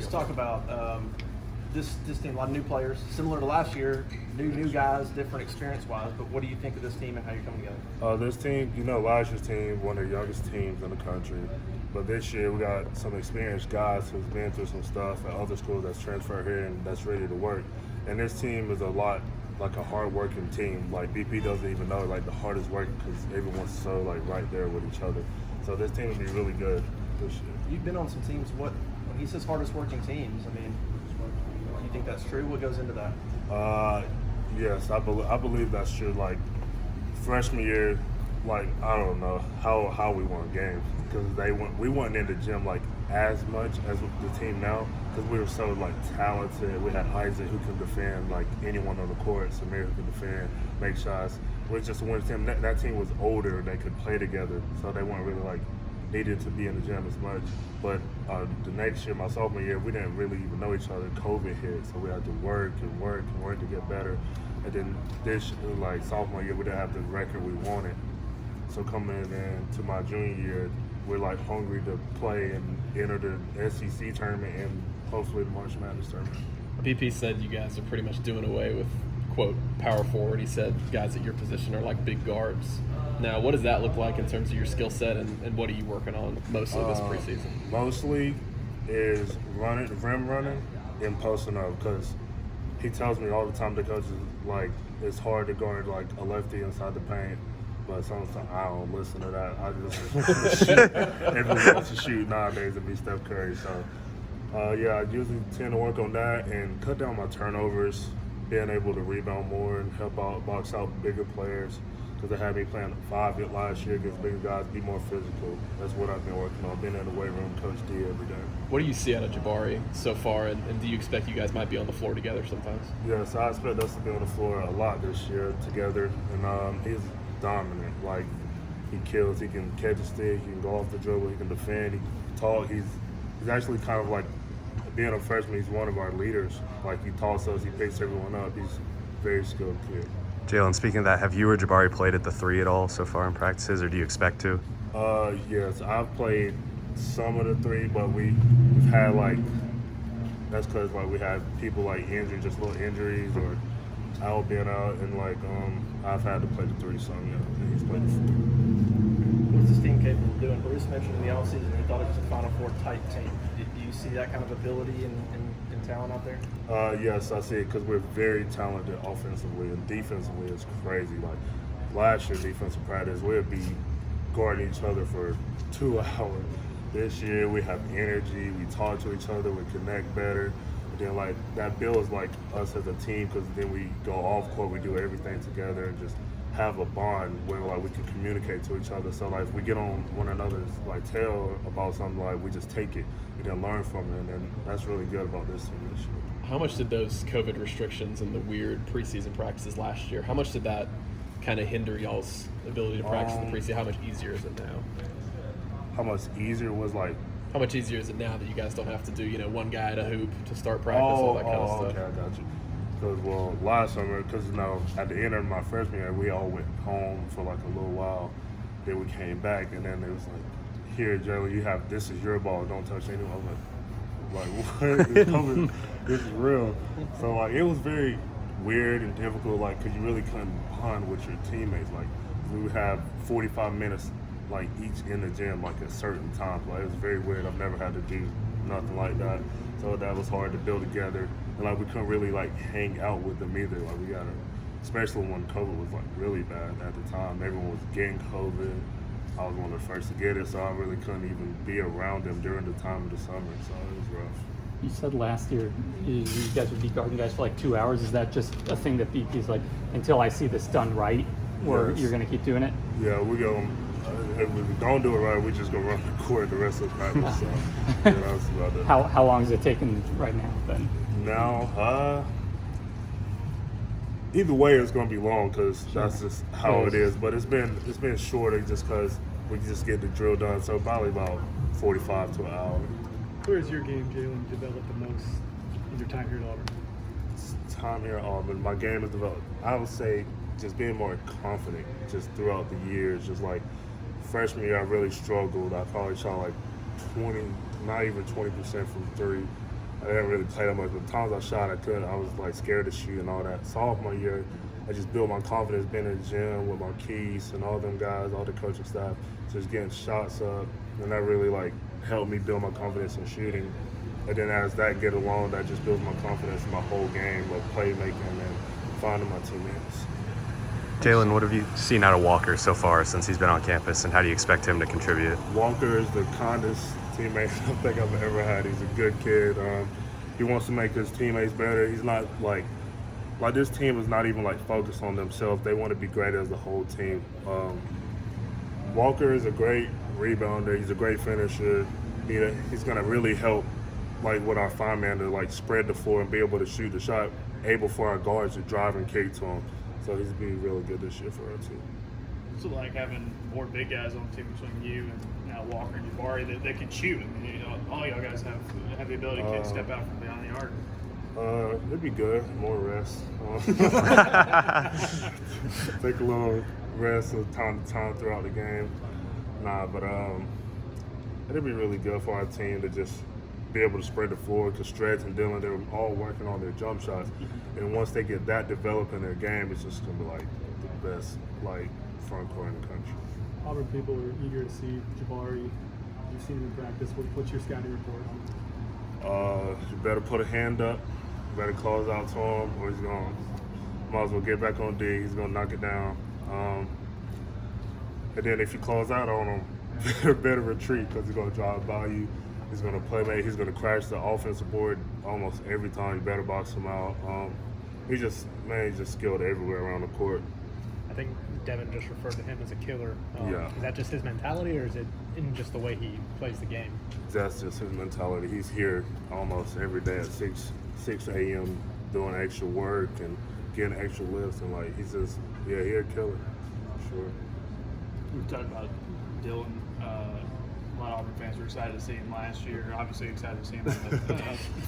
just talk about this team. A lot of new players, similar to last year. New guys, different experience-wise. But what do you think of this team and how you're coming together? This team, last year's team, one of the youngest teams in the country. But this year we got some experienced guys who's been through some stuff at other schools that's transferred here and that's ready to work. And this team is a lot like a hard-working team. Like BP doesn't even know like the hardest work because everyone's so like right there with each other. So this team will be really good this year. You've been on some teams. When he says hardest working teams, I mean, do you think that's true? What goes into that? Yes, I believe that's true. Like freshman year, like I don't know how we won games because we weren't in the gym like as much as the team now because we were so like talented. We had Isaac who can defend like anyone on the court, Samir who can defend, make shots. We just won team. That team was older. They could play together, so they weren't really like needed to be in the gym as much. But the next year, my sophomore year, we didn't really even know each other. COVID hit, so we had to work to get better. And then this, like sophomore year, we didn't have the record we wanted. So coming into my junior year, we're like hungry to play and enter the SEC tournament and hopefully the March Madness tournament. BP said you guys are pretty much doing away with, quote, power forward. He said guys at your position are like big guards. Now, what does that look like in terms of your skill set, and what are you working on mostly this preseason? Mostly is rim running, and posting up, because he tells me all the time the coach is like, it's hard to guard like a lefty inside the paint, but sometimes I don't listen to that. I just want to shoot. Everyone wants to shoot nowadays and be Steph Curry. So, I usually tend to work on that and cut down my turnovers, being able to rebound more and help out, box out bigger players. Because they had me playing 5 last year against bigger guys, be more physical. That's what I've been working on, being in the weight room, Coach D every day. What do you see out of Jabari so far, and do you expect you guys might be on the floor together sometimes? Yes, I expect us to be on the floor a lot this year together. And he's dominant. Like, he kills, he can catch a stick, he can go off the dribble, he can defend, he can talk. He's actually kind of like, being a freshman, he's one of our leaders. Like, he talks us, he picks everyone up. He's a very skilled kid. Jaylin, speaking of that, have you or Jabari played at the 3 at all so far in practices, or do you expect to? Yes, I've played some of the 3, but we've had like, that's because like we had people like injured, just little injuries or out being out, and like I've had to play the 3 some, and he's played the 4. What's this team capable of doing? Bruce mentioned in the offseason he thought it was a Final Four type team. Do you see that kind of ability and talent out there? Yes, I see it because we're very talented offensively, and defensively it's crazy. Like last year, defensive practice, we'd be guarding each other for 2 hours. This year, we have energy, we talk to each other, we connect better. And then like that builds like us as a team because then we go off court, we do everything together and just have a bond where like we can communicate to each other. So like if we get on one another's like tail about something, like we just take it and then learn from it, and that's really good about this team this year. How much did those COVID restrictions and the weird preseason practices last year, how much did that kind of hinder y'all's ability to practice in the preseason? How much easier is it now? How much easier was like? How much easier is it now that you guys don't have to do, one guy at a hoop to start practice, all that kind of stuff? Okay, I got you. Because, last summer, because, at the end of my freshman year, we all went home for, like, a little while. Then we came back, and then it was like, here, Jaylin, this is your ball. Don't touch anyone. I'm like, what? This is real. So, like, it was very weird and difficult, like, because you really couldn't bond with your teammates. Like, we would have 45 minutes, like, each in the gym, like, at certain times. Like, it was very weird. I've never had to do nothing like that. So that was hard to build together. And like we couldn't really like hang out with them either. Like we gotta, especially when COVID was like really bad at the time. Everyone was getting COVID. I was one of the first to get it, so I really couldn't even be around them during the time of the summer. So it was rough. You said last year you guys would be guarding guys for like 2 hours. Is that just a thing that BP's like, until I see this done right, or Yes. You're gonna keep doing it? Yeah, we go. If we don't do it right, we just go run the court the rest of the practice. So that's about it. How long is it taking right now then? Now, either way, it's gonna be long because that's just how it is. But it's been shorter just because we just get the drill done. So probably about 45 to an hour. Where has your game, Jaylin, developed the most in your time here at Auburn? Time here at Auburn, my game has developed. I would say just being more confident just throughout the years. Just like freshman year, I really struggled. I probably shot like 20, not even 20% from 3. I didn't really play that much, but the times I shot, I couldn't. I was like scared to shoot and all that. Sophomore year, I just built my confidence, being in the gym with my keys and all them guys, all the coaching staff, just getting shots up, and that really like helped me build my confidence in shooting. And then as that get along, that just builds my confidence in my whole game of playmaking and finding my teammates. Jaylin, what have you seen out of Walker so far since he's been on campus, and how do you expect him to contribute? Walker is the kindest teammate I think I've ever had. He's a good kid. He wants to make his teammates better. He's not like this team is not even like focused on themselves. They want to be great as a whole team. Walker is a great rebounder. He's a great finisher. He's going to really help like with our five man to like spread the floor and be able to shoot the shot, able for our guards to drive and kick to him. So he's been really good this year for our team. So like having more big guys on the team between you and now Walker and Jabari that can shoot. I mean, all y'all guys have the ability to step out from behind the arc. It'd be good. More rest. Take a little rest from time to time throughout the game. But it'd be really good for our team to just be able to spread the floor, because Stretch and Dylan, they're all working on their jump shots. And once they get that developed in their game, it's just going to be like the best like front court in the country. Auburn people are eager to see Jabari. You've seen him in practice. What's your scouting report? You better put a hand up, you better close out to him, or he's going to, might as well get back on D, he's going to knock it down. And then if you close out on him, better retreat, because he's going to drive by you. He's going to play mate. He's going to crash the offensive board almost every time. You better box him out. He's just skilled everywhere around the court. I think Devin just referred to him as a killer. Yeah. Is that just his mentality, or is it in just the way he plays the game? That's just his mentality. He's here almost every day at 6 a.m. doing extra work and getting extra lifts, and like he's just he's a killer, for sure. We talked about Dylan. A lot of Auburn fans were excited to see him last year. Obviously excited to see him at the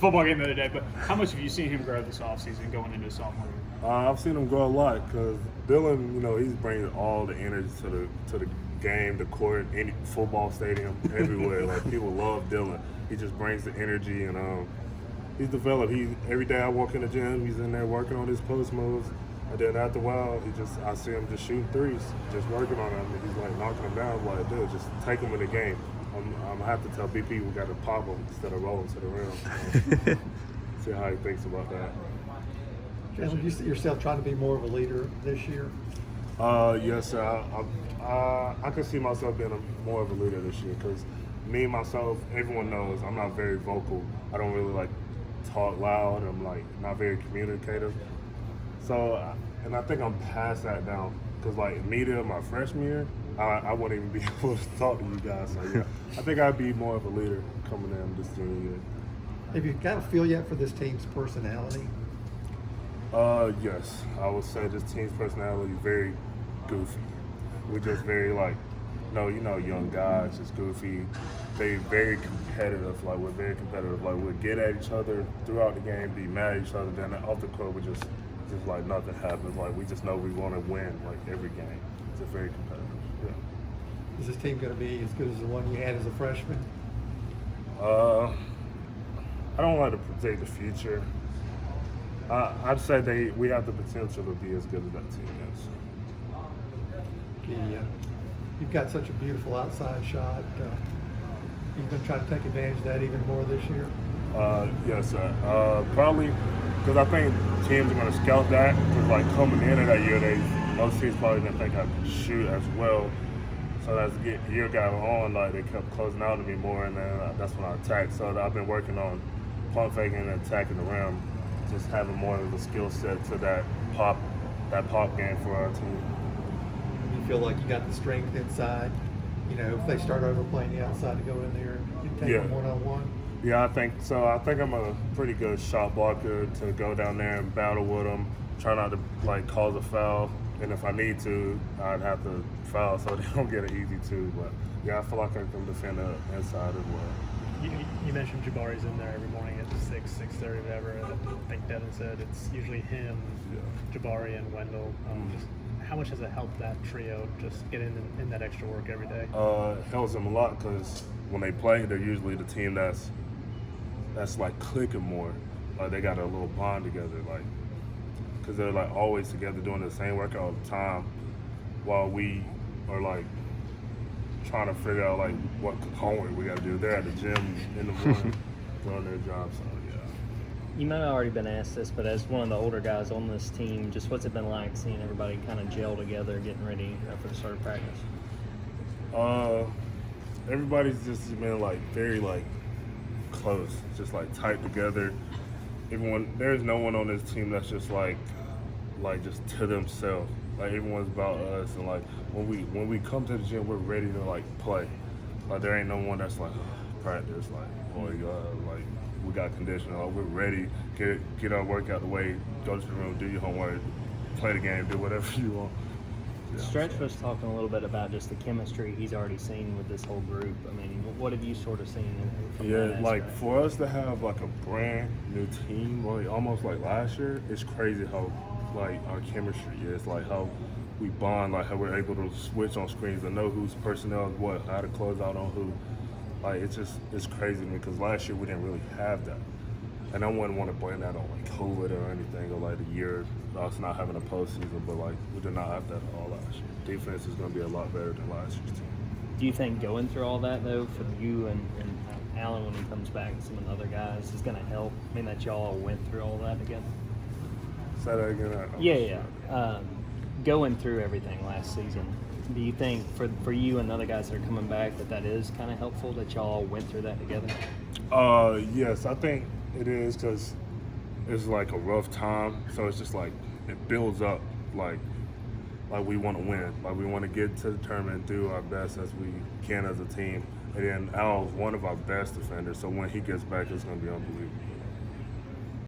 football game the other day. But how much have you seen him grow this offseason going into sophomore year? I've seen him grow a lot, because Dylan, he's bringing all the energy to the game, the court, any football stadium, everywhere. Like people love Dylan. He just brings the energy, and he's developed. Every day I walk in the gym, he's in there working on his post moves. And then after a while, I see him just shooting threes, just working on them. And he's like knocking them down. Like, dude, just take him in the game. I'm gonna have to tell BP we got to pop him instead of rolling to the rim. See how he thinks about that. Jaylin, you see yourself trying to be more of a leader this year? Yes, sir. I can see myself being more of a leader this year, because me, myself, everyone knows I'm not very vocal. I don't really like talk loud. I'm like not very communicative. So, and I think I'm past that now, because like media, my freshman year, I wouldn't even be able to talk to you guys. So yeah, I think I'd be more of a leader coming in this junior year. Have you got a feel yet for this team's personality? Yes, I would say this team's personality is very goofy. We're just very young guys, just goofy. They very competitive. Like we're very competitive. Like we'll get at each other throughout the game, be mad at each other. Then off the court, we just like nothing happens. Like we just know we want to win like every game. It's just very competitive. Yeah. Is this team going to be as good as the one you had as a freshman? I don't like to predict the future. I'd say we have the potential to be as good as that team is. You've got such a beautiful outside shot. You're going to try to take advantage of that even more this year? Yes, sir. Probably, because I think teams are going to scout that. Because like coming into that year, most teams probably didn't think I could shoot as well. So as the year got on, like they kept closing out to me more, and then that's when I attacked. So I've been working on pump faking and attacking the rim, just having more of a skill set to that pop game for our team. You feel like you got the strength inside. If they start overplaying the outside, to go in there and take them one-on-one. Yeah, I think so. I think I'm a pretty good shot blocker to go down there and battle with them. Try not to like cause a foul, and if I need to, I'd have to foul so they don't get it easy too. But yeah, I feel like I can defend the inside as well. You mentioned Jabari's in there every morning at 6:30, whatever. And I think Devin said it's usually him, Jabari, and Wendell. Just how much has it helped that trio just get in that extra work every day? It helps them a lot, because when they play, they're usually the team that's that's like clicking more. Like they got a little bond together, like because they're like always together doing the same workout all the time, while we are like trying to figure out like what homework we got to do. They're at the gym in the morning doing their job. So yeah. You might have already been asked this, but as one of the older guys on this team, just what's it been like seeing everybody kind of gel together, getting ready for the start of practice? Everybody's just been like very like close, just like tight together. There's no one on this team that's just like just to themselves. Like everyone's about us, and like when we come to the gym, we're ready to like play. Like there ain't no one that's like practice, like oh my god, like we got conditioning, like we're ready. Get our work out the way, go to the room, do your homework, play the game, do whatever you want. Yeah. Stretch was talking a little bit about just the chemistry he's already seen with this whole group. I mean, what have you sort of seen from that aspect? Like for us to have like a brand new team, like almost like last year, it's crazy how like our chemistry is, like how we bond, like how we're able to switch on screens and know whose personnel is what, how to close out on who. Like it's crazy to me because last year we didn't really have that. And I wouldn't want to blame that on like COVID or anything, or like the year us not having a postseason, but like we did not have that at all last year. Defense is going to be a lot better than last year's team. Do you think going through all that though, for you and Allen when he comes back and some of the other guys, is going to help? I mean, that y'all went through all that together. Say that again. Yeah. Going through everything last season, do you think for you and the other guys that are coming back that is kind of helpful that y'all went through that together? Yes, I think it is because it's like a rough time, so it's just like it builds up like we want to win, like we want to get to the tournament and do our best as we can as a team. And then Al's one of our best defenders, so when he gets back, it's going to be unbelievable.